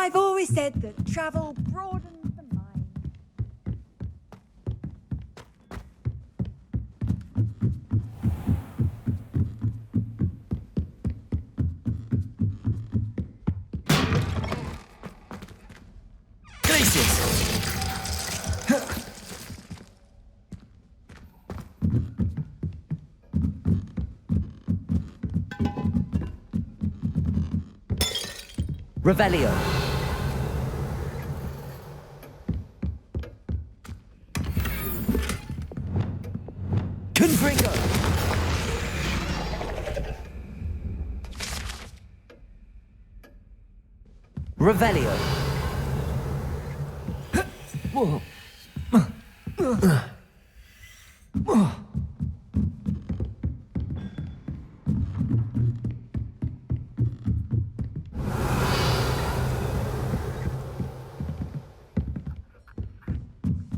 I've always said that travel broadens the mind. Revelio. Confringo. Revelio.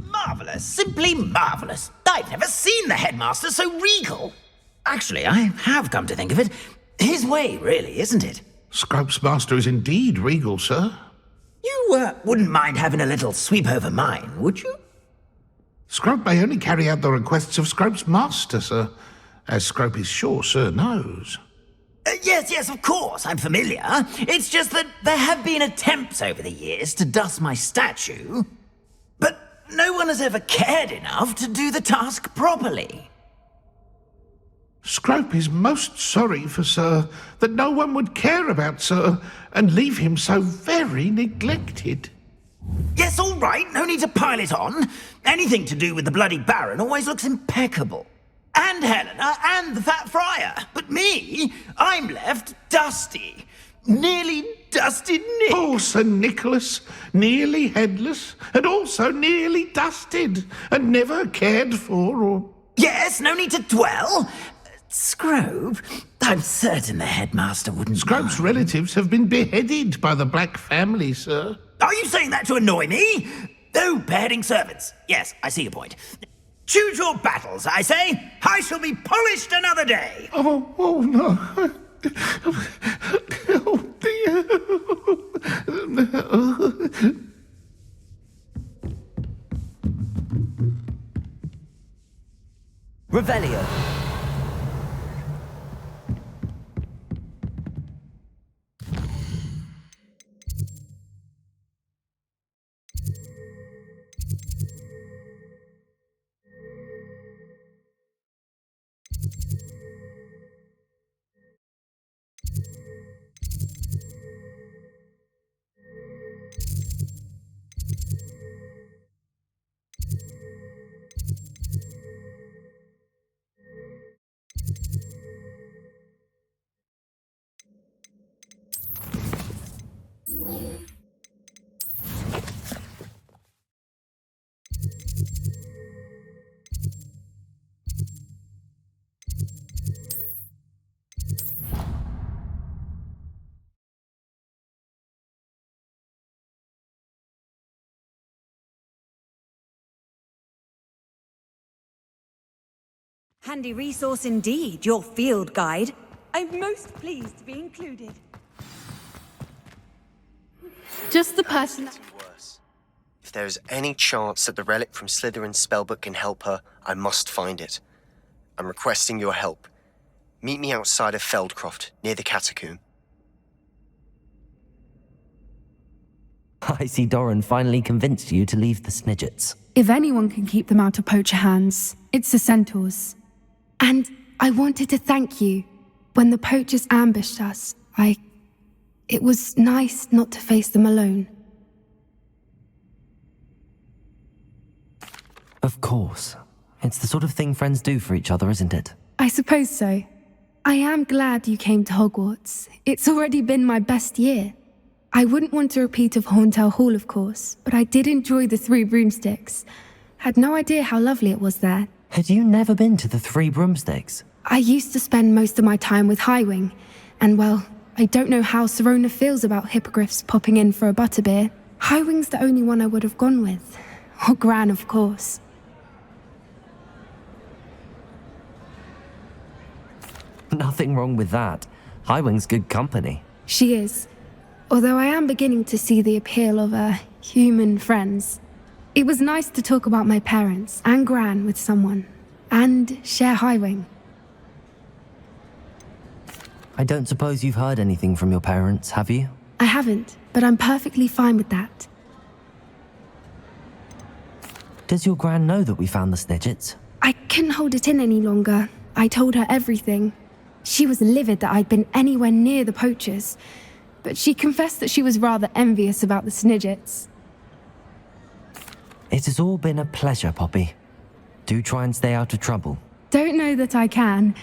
Marvellous, simply marvellous. I've never seen the headmaster so regal. Actually, I have come to think of it. His way, really, isn't it? Scrope's master is indeed regal, sir. You wouldn't mind having a little sweep over mine, would you? Scrope may only carry out the requests of Scrope's master, sir, as Scrope is sure sir knows. Yes, of course, I'm familiar. It's just that there have been attempts over the years to dust my statue, but no one has ever cared enough to do the task properly. Scrope is most sorry for sir that no one would care about sir and leave him so very neglected. Yes, all right, no need to pile it on. Anything to do with the bloody Baron always looks impeccable. And Helena and the Fat Friar. But me, I'm left dusty. Nearly dusted Nick. Poor Sir Nicholas, nearly headless, and also nearly dusted, and never cared for or... Yes, no need to dwell. Scrope, I'm certain the headmaster wouldn't Scrope's mind. relatives have been beheaded by the Black family, sir. Are you saying that to annoy me? Oh, beheading servants. Yes, I see your point. Choose your battles, I say. I shall be polished another day. Oh no. Oh, dear. Revelio. Handy resource indeed, your field guide. I'm most pleased to be included. Just the person. Worse. If there is any chance that the relic from Slytherin's spellbook can help her, I must find it. I'm requesting your help. Meet me outside of Feldcroft, near the catacomb. I see Doran finally convinced you to leave the Snidgets. If anyone can keep them out of poacher hands, it's the centaurs. And I wanted to thank you. When the poachers ambushed us, it was nice not to face them alone. Of course. It's the sort of thing friends do for each other, isn't it? I suppose so. I am glad you came to Hogwarts. It's already been my best year. I wouldn't want a repeat of Horntail Hall, of course, but I did enjoy the Three Broomsticks. Had no idea how lovely it was there. Had you never been to the Three Broomsticks? I used to spend most of my time with Highwing, and well, I don't know how Serona feels about hippogriffs popping in for a butterbeer. Highwing's the only one I would have gone with. Or Gran, of course. Nothing wrong with that. Highwing's good company. She is. although I am beginning to see the appeal of human friends. It was nice to talk about my parents and Gran with someone, and share Highwing. I don't suppose you've heard anything from your parents, have you? I haven't, but I'm perfectly fine with that. Does your Gran know that we found the Snidgets? I couldn't hold it in any longer. I told her everything. She was livid that I'd been anywhere near the poachers, but she confessed that she was rather envious about the Snidgets. It has all been a pleasure, Poppy. Do try and stay out of trouble. Don't know that I can.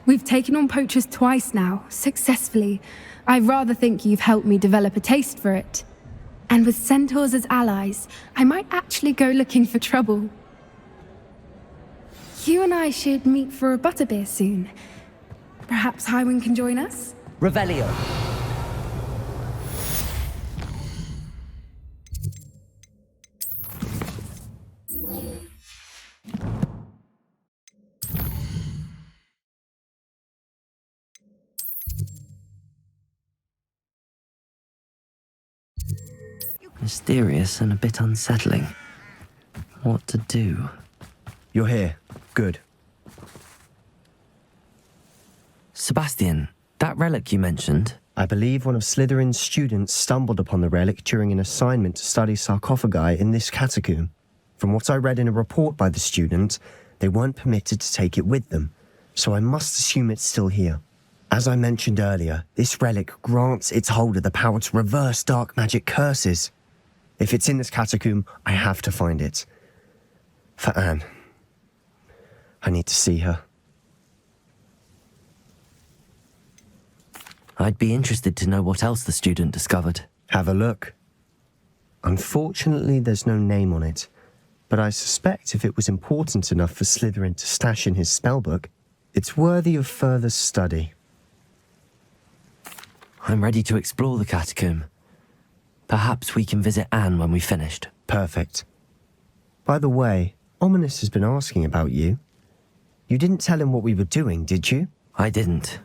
We've taken on poachers twice now, successfully. I rather think you've helped me develop a taste for it. And with centaurs as allies, I might actually go looking for trouble. You and I should meet for a butterbeer soon. Perhaps Highwing can join us? Revelio. Mysterious and a bit unsettling. What to do? You're here. Good. Sebastian, that relic you mentioned, I believe one of Slytherin's students stumbled upon the relic during an assignment to study sarcophagi in this catacomb. From what I read in a report by the student, they weren't permitted to take it with them, so I must assume it's still here. As I mentioned earlier, this relic grants its holder the power to reverse dark magic curses. If it's in this catacomb, I have to find it. For Anne. I need to see her. I'd be interested to know what else the student discovered. Have a look. Unfortunately, there's no name on it, but I suspect if it was important enough for Slytherin to stash in his spellbook, it's worthy of further study. I'm ready to explore the catacomb. Perhaps we can visit Anne when we've finished. Perfect. By the way, Ominous has been asking about you. You didn't tell him what we were doing, did you? I didn't.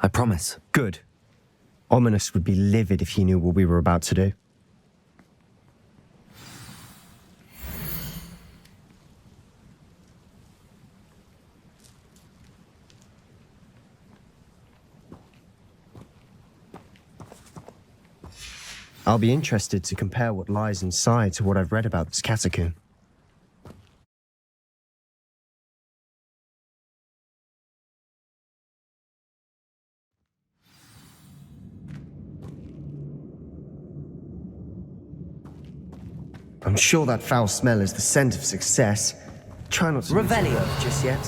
I promise. Good. Ominous would be livid if he knew what we were about to do. I'll be interested to compare what lies inside to what I've read about this catacomb. I'm sure that foul smell is the scent of success. Try not to... Revelio just yet.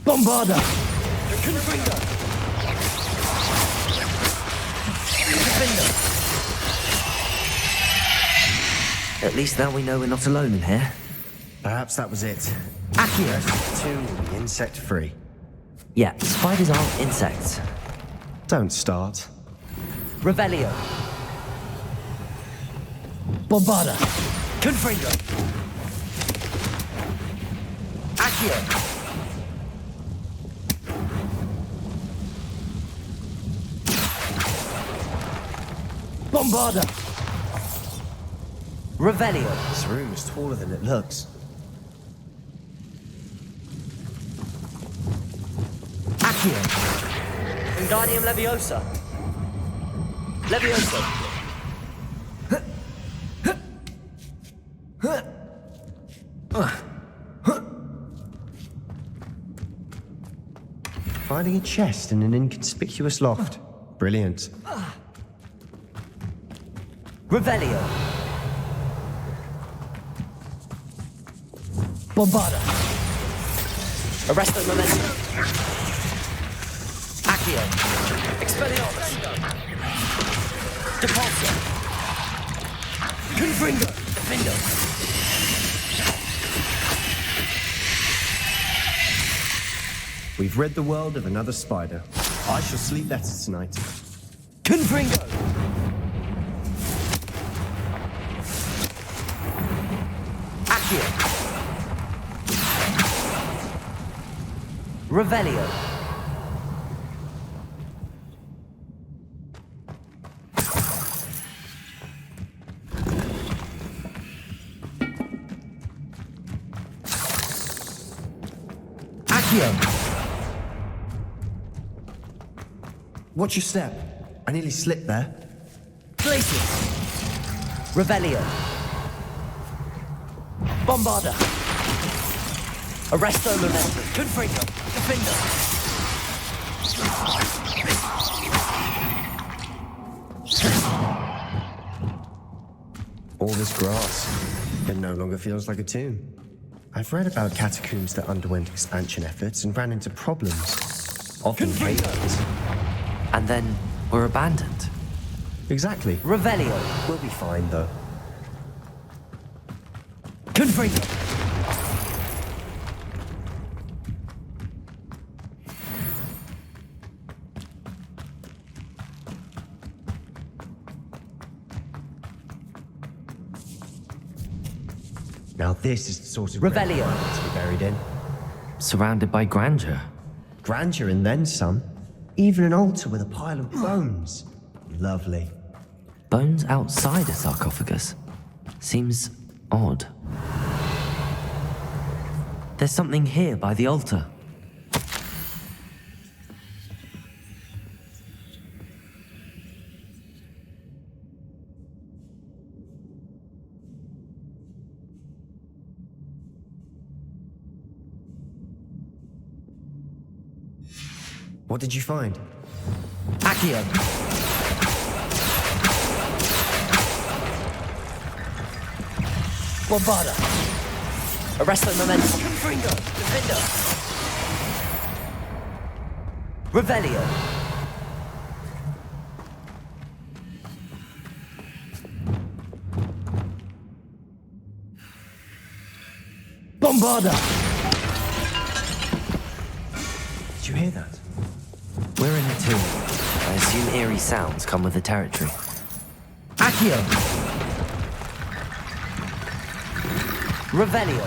Bombarda! At least now we know we're not alone in here. Perhaps that was it. Accio. 2 will be insect-free. Yeah, spiders aren't insects. Don't start. Revelio. Bombarda! Confringo! Accio. Bombarda! Revelio. This room is taller than it looks. Accio. Wingardium Leviosa. Leviosa. Finding a chest in an inconspicuous loft. Brilliant. Revelio. Bombarda! Arresto Momentum. Accio. Expelliarmus. Depulso. Confringo! Defendo. We've read the world of another spider. I shall sleep better tonight. Confringo! Accio. Revelio. Accio. Watch your step. I nearly slipped there. Glacius. Revelio. Bombarda. Arresto Momentum. Confringo. Defender. All this grass. It no longer feels like a tomb. I've read about catacombs that underwent expansion efforts and ran into problems. Often failures. And then were abandoned. Exactly. Revelio. We'll be fine, though. Confringo. Now this is the sort of Revelio. ground to be buried in. Surrounded by grandeur. Grandeur and then some. Even an altar with a pile of bones. Lovely. Bones outside a sarcophagus. Seems odd. There's something here by the altar. What did you find? Accio. Bombarda. Arresto Momentum. Confringo. Defender. Revelio. Bombarda. Did you hear that? We're in a tomb. I assume eerie sounds come with the territory. Accio. Revelio.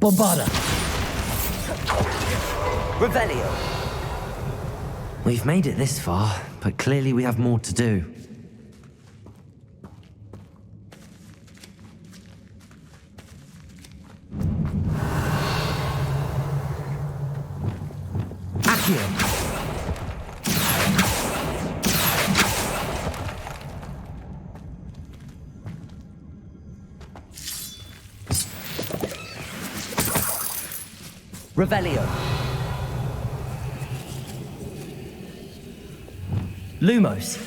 Bombarda. Revelio. We've made it this far, but clearly we have more to do. Accio. Revelio. Lumos.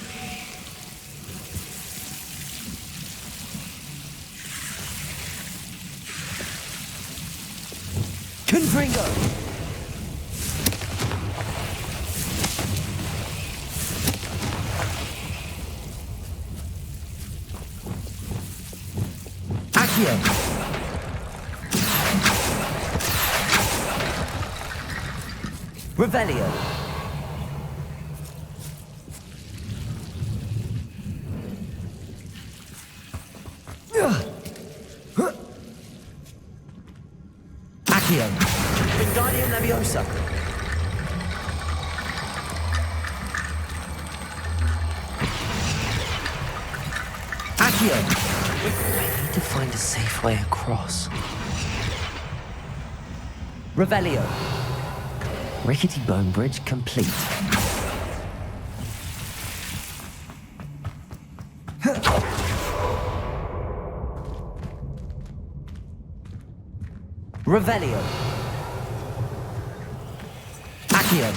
Confringo. Accio. Revelio. Accio. Wingardium Leviosa. Accio. I need to find a safe way across. Revelio. Rickety bone bridge complete. Revelio. Accio.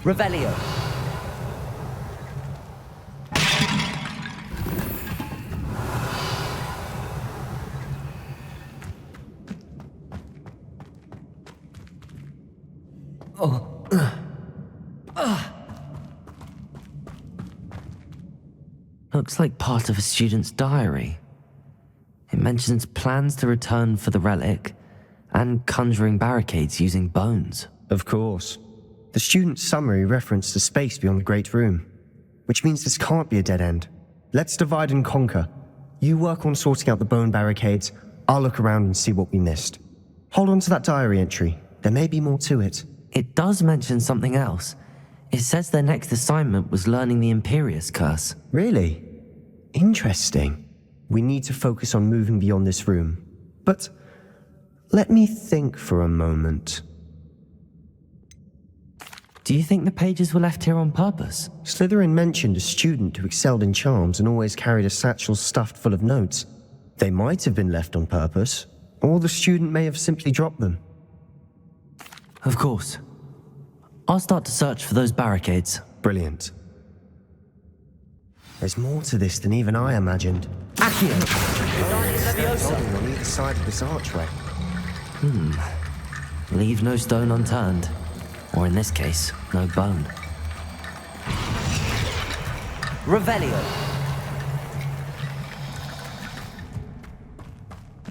Revelio. Looks like part of a student's diary. It mentions plans to return for the relic and conjuring barricades using bones. Of course. The student's summary referenced the space beyond the Great Room, which means this can't be a dead end. Let's divide and conquer. You work on sorting out the bone barricades, I'll look around and see what we missed. Hold on to that diary entry. There may be more to it. It does mention something else. It says their next assignment was learning the Imperious Curse. Really? Interesting. We need to focus on moving beyond this room. But let me think for a moment. Do you think the pages were left here on purpose? Slytherin mentioned a student who excelled in charms and always carried a satchel stuffed full of notes. They might have been left on purpose, or the student may have simply dropped them. Of course. I'll start to search for those barricades. Brilliant. There's more to this than even I imagined. Accio! Holding on either side of this archway. Leave no stone unturned. Or in this case, no bone. Revelio!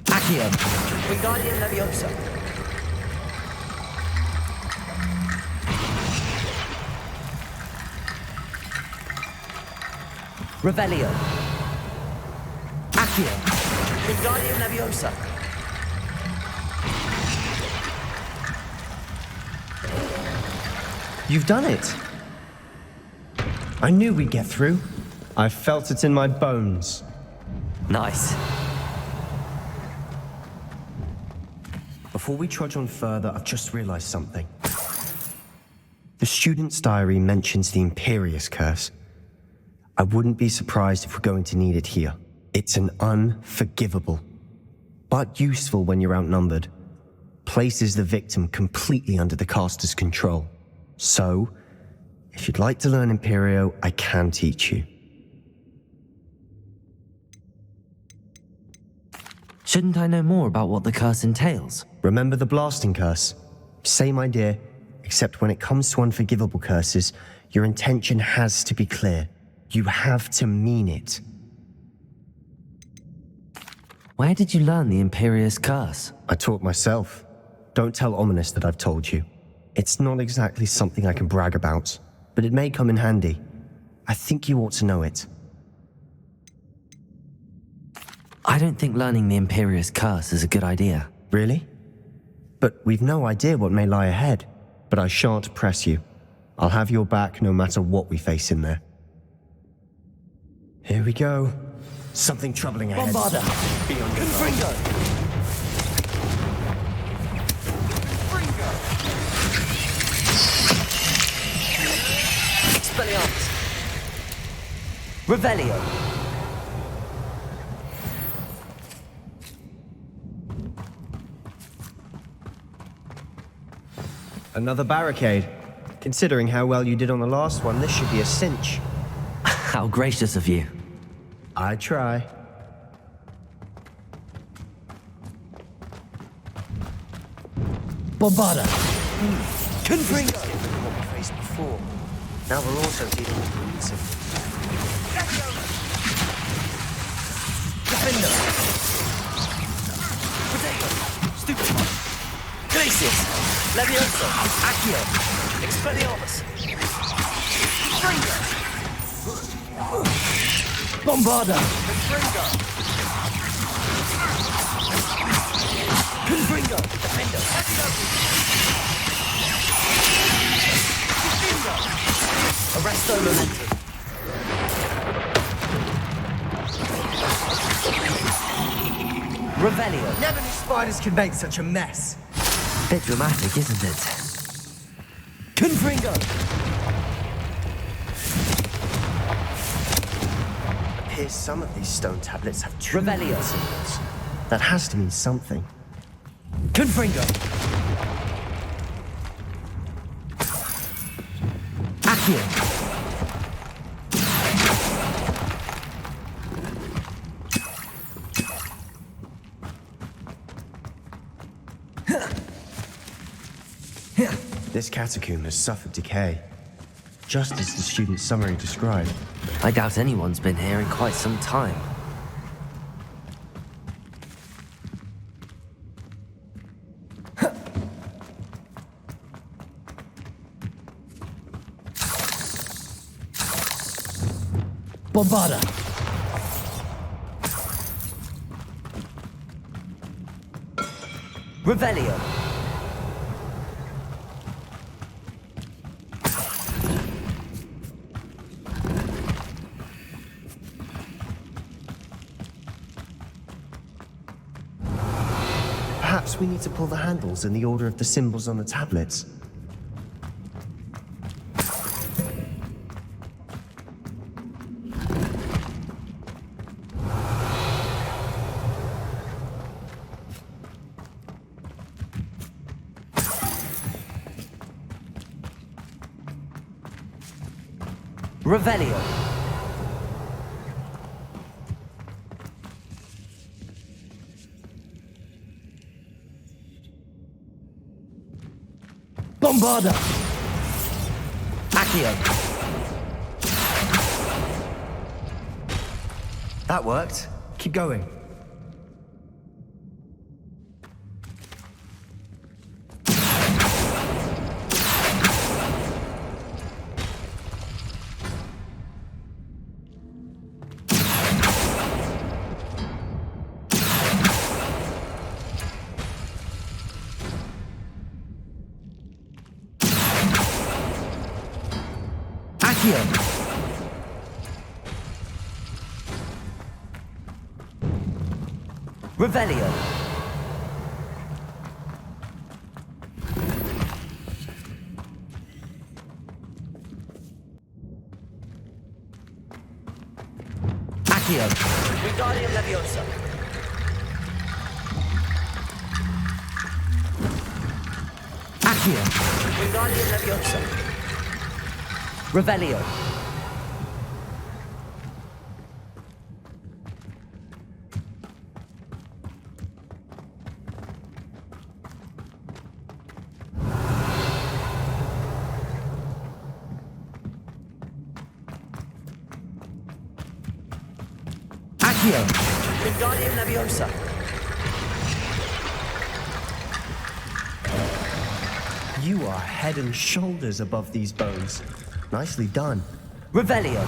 Accio! Wingardium Leviosa! Revelio! Accio! Wingardium Leviosa! You've done it! I knew we'd get through. I felt it in my bones. Nice. Before we trudge on further, I've just realized something. The student's diary mentions the Imperious Curse. I wouldn't be surprised if we're going to need it here. It's an unforgivable, but useful when you're outnumbered. Places the victim completely under the caster's control. So, if you'd like to learn Imperio, I can teach you. Shouldn't I know more about what the curse entails? Remember the blasting curse? Same idea, except when it comes to unforgivable curses, your intention has to be clear. You have to mean it. Where did you learn the Imperious Curse? I taught myself. Don't tell Ominous that I've told you. It's not exactly something I can brag about, but it may come in handy. I think you ought to know it. I don't think learning the Imperious Curse is a good idea. Really? But we've no idea what may lie ahead. But I shan't press you. I'll have your back no matter what we face in there. Here we go. Something troubling ahead. Bombarda! Be on your guard. Expelliarmus! Revelio! Another barricade. Considering how well you did on the last one, this should be a cinch. How gracious of you. I try. Bombarda! Confringo! What we faced before. Now we're also dealing with Wheaton. Defender! Potato! Stupid! Glacius! Levioso! Accio! Expelliarmus! Confringo! Bombarda! Confringo! Confringo! Defender! Arresto momentum. Revelio. Never knew spiders could make such a mess. Bit dramatic, isn't it? Confringo. Appears some of these stone tablets have true Revelio. symbols. That has to mean something. Confringo. Accio. This catacomb has suffered decay. just as the student's summary described. I doubt anyone's been here in quite some time. Bombarda! Revelio. Perhaps we need to pull the handles in the order of the symbols on the tablets. Revelio. Bombarda! Accio. That worked. Keep going. Revelio. Accio. Wingardium Leviosa. Accio. Wingardium Leviosa. Revelio. Wingardium Leviosa. You are head and shoulders above these bones. Nicely done. Revelio.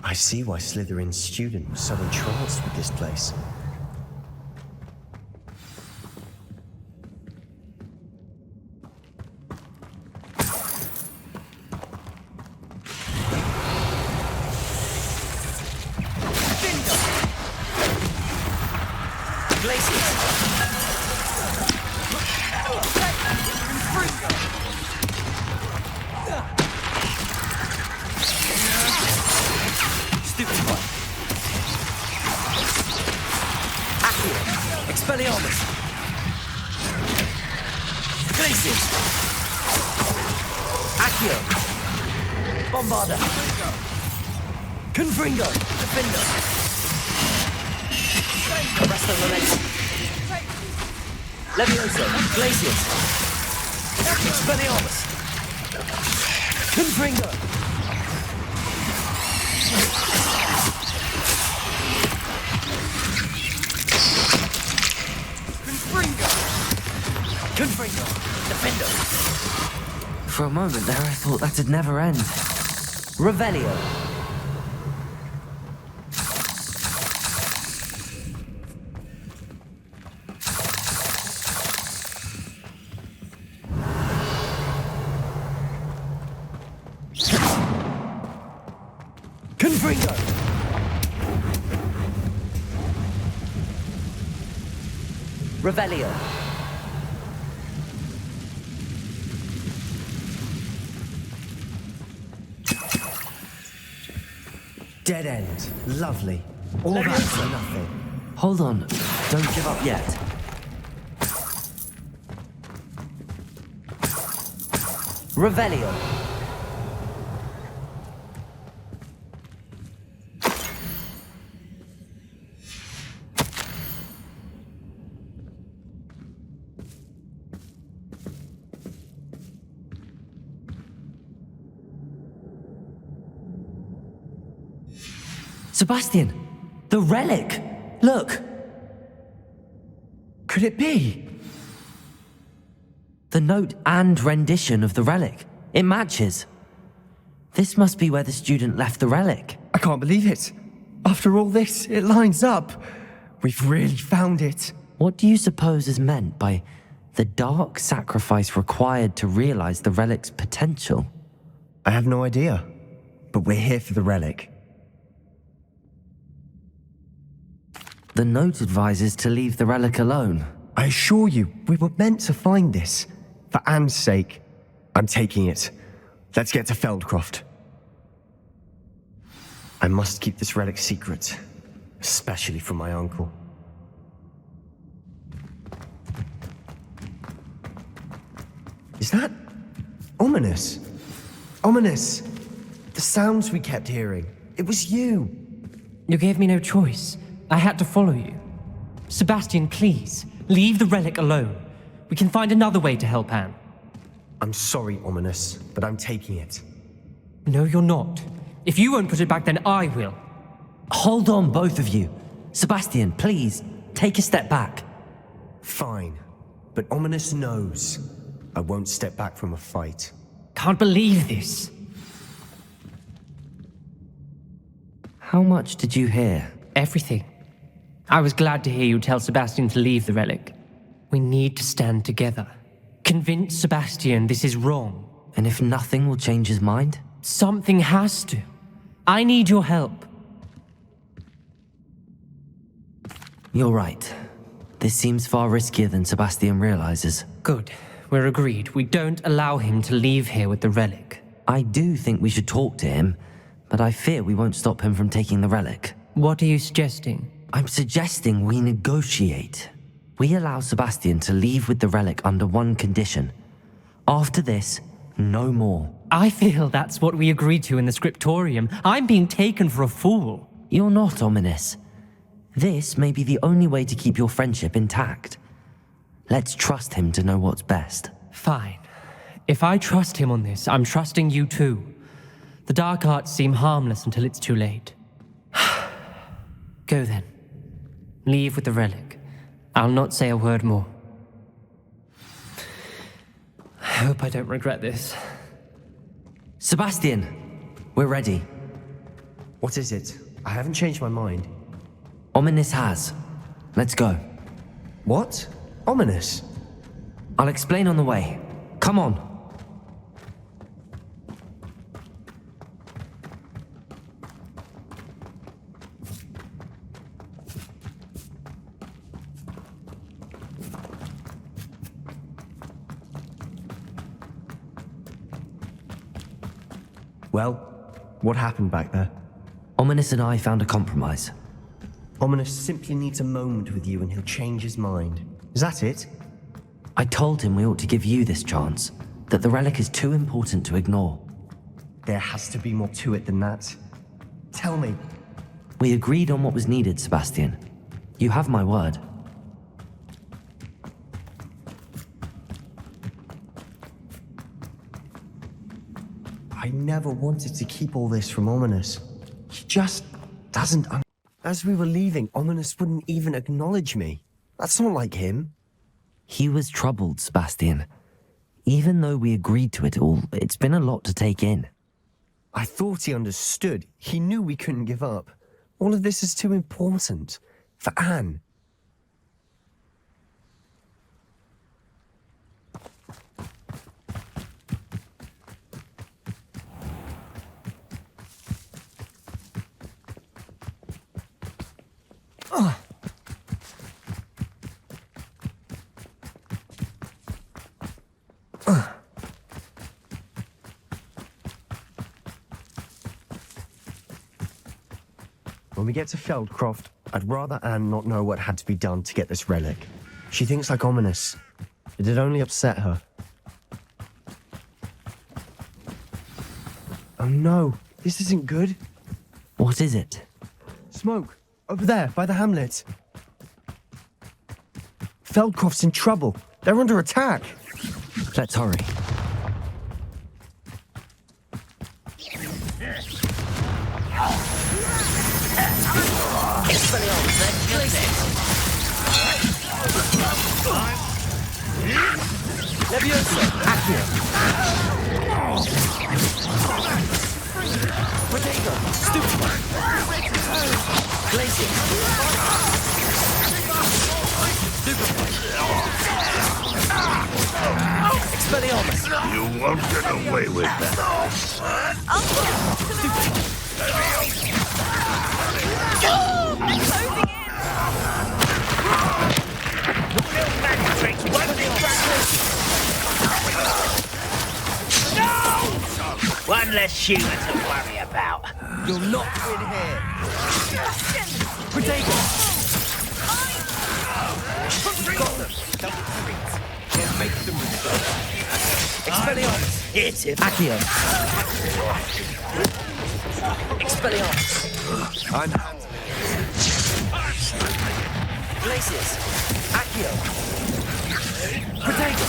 I see why Slytherin's student was so entranced with this place. Expelliarmus. Glacius. Accio. Bombarda. Confringo. Defender. Arresto Momentum. Levioso. Glacius. Expelliarmus. Confringo. Confringo. Defender. For a moment there, I thought that'd never end. Revelio. Confringo. Revelio. Dead end. Lovely. All that for nothing. Hold on. Don't give up yet. Revelio. Sebastian! The relic! Look! Could it be? The note and rendition of the relic. It matches. This must be where the student left the relic. I can't believe it. After all this, it lines up. We've really found it. What do you suppose is meant by the dark sacrifice required to realize the relic's potential? I have no idea, but we're here for the relic. The note advises to leave the relic alone. I assure you, we were meant to find this. For Anne's sake, I'm taking it. Let's get to Feldcroft. I must keep this relic secret, especially from my uncle. Is that ominous? Ominous! The sounds we kept hearing. It was you. You gave me no choice. I had to follow you. Sebastian, please, leave the relic alone. We can find another way to help Anne. I'm sorry, Ominous, but I'm taking it. No, you're not. If you won't put it back, then I will. Hold on, both of you. Sebastian, please, take a step back. Fine, but Ominous knows I won't step back from a fight. Can't believe this. How much did you hear? Everything. I was glad to hear you tell Sebastian to leave the relic. We need to stand together. Convince Sebastian this is wrong. And if nothing will change his mind? Something has to. I need your help. You're right. This seems far riskier than Sebastian realizes. Good. We're agreed. We don't allow him to leave here with the relic. I do think we should talk to him, but I fear we won't stop him from taking the relic. What are you suggesting? I'm suggesting we negotiate. We allow Sebastian to leave with the relic under one condition. After this, no more. I feel that's what we agreed to in the scriptorium. I'm being taken for a fool. You're not, Ominous. This may be the only way to keep your friendship intact. Let's trust him to know what's best. Fine. If I trust him on this, I'm trusting you too. The dark arts seem harmless until it's too late. Go then. Leave with the relic. I'll not say a word more. I hope I don't regret this. Sebastian, we're ready. What is it? I haven't changed my mind. Ominous has. Let's go. What? Ominous? I'll explain on the way. Come on. Well, what happened back there? Ominous and I found a compromise. Ominous simply needs a moment with you and he'll change his mind. Is that it? I told him we ought to give you this chance, that the relic is too important to ignore. There has to be more to it than that. Tell me. We agreed on what was needed, Sebastian. You have my word. I never wanted to keep all this from Ominous. He just doesn't. As we were leaving, Ominous wouldn't even acknowledge me. That's not like him. He was troubled, Sebastian. Even though we agreed to it all, it's been a lot to take in. I thought he understood. He knew we couldn't give up. All of this is too important. For Anne. When we get to Feldcroft, I'd rather Anne not know what had to be done to get this relic. She thinks like Ominous. It'd only upset her. Oh no, this isn't good. What is it? Smoke, over there, by the hamlet. Feldcroft's in trouble. They're under attack. Let's hurry. Leviosa! Accio! Protego! Stupefy! Glacier! Expelliarmus! You won't get away with that. One less shooter to worry about. You'll not win here! Protego! You've got them! Double treat! Then make them respond. Expelliarmus! Hit him. Accio! Expelliarmus! I'm handling it. Glacius! Accio! Protego!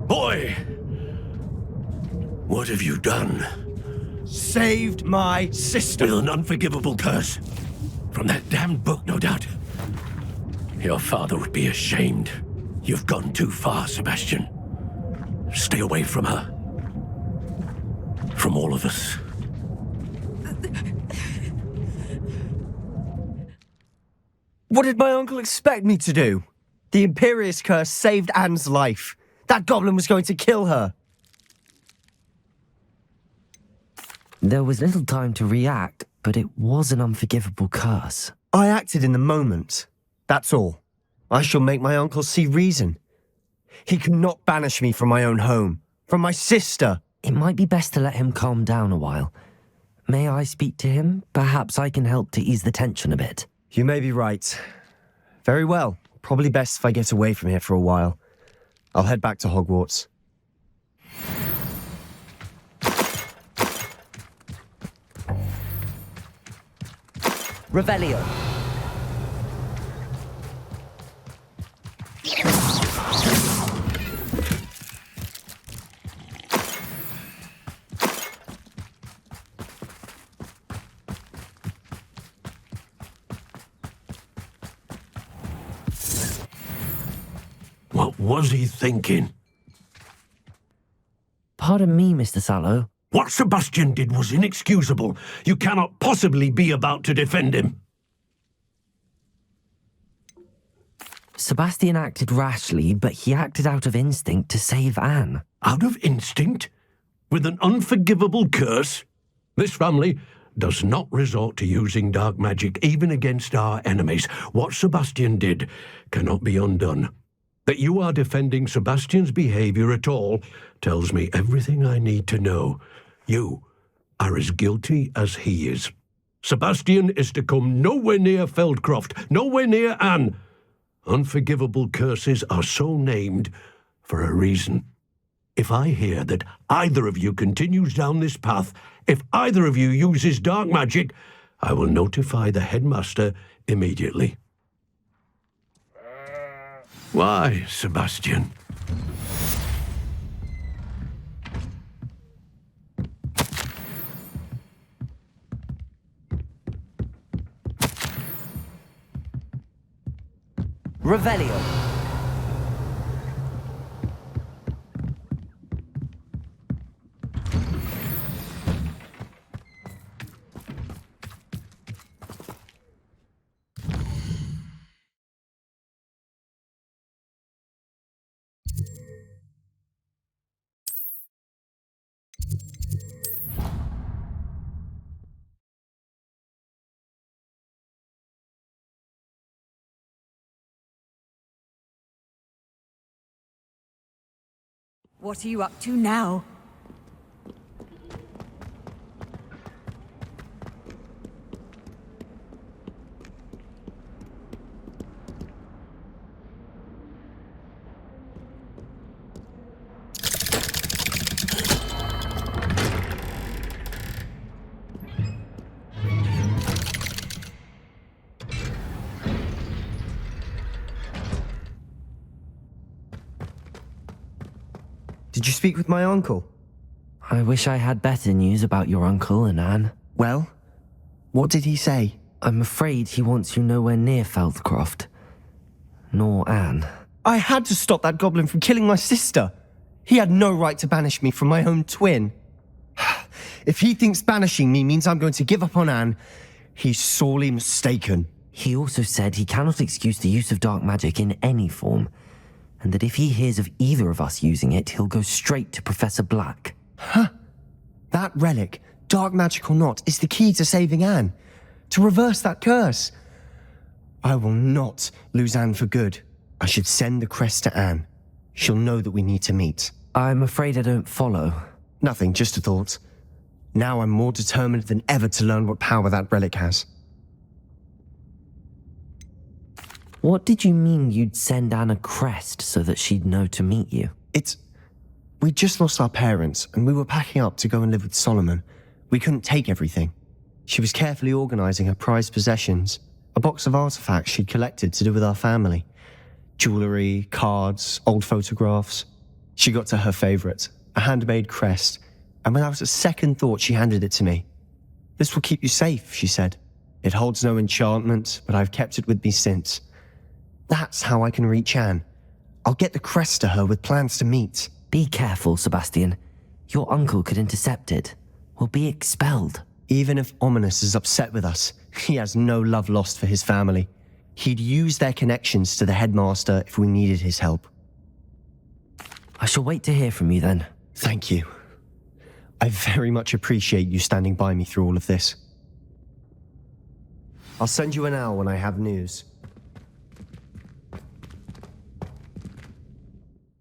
Boy! What have you done? Saved my sister. With an unforgivable curse. From that damned book, no doubt. Your father would be ashamed. You've gone too far, Sebastian. Stay away from her. From all of us. What did my uncle expect me to do? The Imperious curse saved Anne's life. That goblin was going to kill her. There was little time to react, but it was an unforgivable curse. I acted in the moment. That's all. I shall make my uncle see reason. He cannot banish me from my own home, from my sister. It might be best to let him calm down a while. May I speak to him? Perhaps I can help to ease the tension a bit. You may be right. Very well. Probably best if I get away from here for a while. I'll head back to Hogwarts. Revelio. What was he thinking? Pardon me, Mr. Sallow. What Sebastian did was inexcusable. You cannot possibly be about to defend him. Sebastian acted rashly, but he acted out of instinct to save Anne. Out of instinct? With an unforgivable curse? This family does not resort to using dark magic even against our enemies. What Sebastian did cannot be undone. That you are defending Sebastian's behavior at all tells me everything I need to know. You are as guilty as he is. Sebastian is to come nowhere near Feldcroft, nowhere near Anne. Unforgivable curses are so named for a reason. If I hear that either of you continues down this path, if either of you uses dark magic, I will notify the headmaster immediately. Why, Sebastian? Revelio. What are you up to now? Did you speak with my uncle? I wish I had better news about your uncle and Anne. Well, what did he say? I'm afraid he wants you nowhere near Feldcroft. Nor Anne. I had to stop that goblin from killing my sister. He had no right to banish me from my own twin. If he thinks banishing me means I'm going to give up on Anne, he's sorely mistaken. He also said he cannot excuse the use of dark magic in any form, and that if he hears of either of us using it, he'll go straight to Professor Black. Huh? That relic, dark magic or not, is the key to saving Anne. To reverse that curse. I will not lose Anne for good. I should send the crest to Anne. She'll know that we need to meet. I'm afraid I don't follow. Nothing, just a thought. Now I'm more determined than ever to learn what power that relic has. What did you mean you'd send Anne a crest so that she'd know to meet you? We just lost our parents, and we were packing up to go and live with Solomon. We couldn't take everything. She was carefully organizing her prized possessions, a box of artifacts she'd collected to do with our family. Jewelry, cards, old photographs. She got to her favorite, a handmade crest, and without a second thought she handed it to me. "This will keep you safe," she said. "It holds no enchantment, but I've kept it with me since. That's how I can reach Anne. I'll get the crest to her with plans to meet." Be careful, Sebastian. Your uncle could intercept it. We'll be expelled. Even if Ominous is upset with us, he has no love lost for his family. He'd use their connections to the headmaster if we needed his help. I shall wait to hear from you then. Thank you. I very much appreciate you standing by me through all of this. I'll send you an owl when I have news.